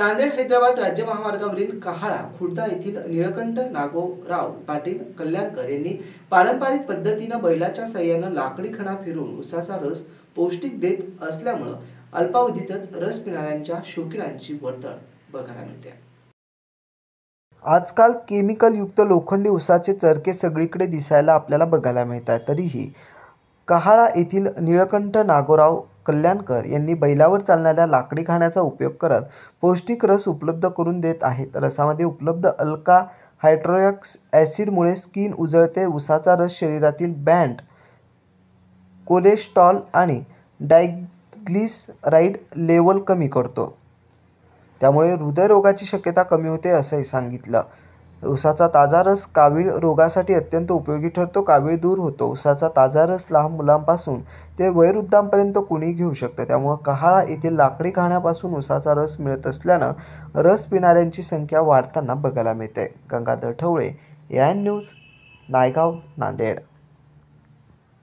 नांदेड हैदराबाद राज्य महामार्गावरील कहाळा खुर्दा येथील निळकंठ नागोराव पाटील कल्याणकर यांनी पारंपरिक पद्धतीने बैलाच्या साहाय्याने लाकडी खणा फिरवून उसाचा रस पौष्टिक देत असल्यामुळे अल्पावधीतच रस पिणाऱ्यांच्या शौकीनांची वर्दळ बघायला मिळते। आजकाल केमिकल युक्त लोखंडी उसाचे चरखे सगळीकडे दिसायला आपल्याला बघायला मिळतात। तरीही कहाळा येथील निळकंठ नागोराव कल्याणकर यांनी बैलावर चालणाऱ्या लाकडी खाण्याचा उपयोग करत पौष्टिक रस उपलब्ध करून देत आहेत। रसामध्ये उपलब्ध अल्का हायड्रोक्स ॲसिडमुळे स्किन उजळते। उसाचा रस शरीरातील बॅड कोलेस्ट्रॉल आणि डायग्लिसराईड लेवल कमी करतो, त्यामुळे हृदयरोगाची शक्यता कमी होते असंही सांगितलं। उसाचा ताजा रस कावीळ रोगासाठी अत्यंत उपयोगी ठरतो। कावीळ दूर होतो। उसाचा ताजा रस लहान मुलांपासून ते वयोवृद्धांपर्यंत कुणी घेऊ शकतं, त्यामुळे कहाळा येथील लाकडी खाण्यापासून उसाचा रस मिळत असल्यानं रस पिणाऱ्यांची संख्या वाढताना बघायला मिळते। Gangadhar Thawale, AN news, Naigaon, Nanded.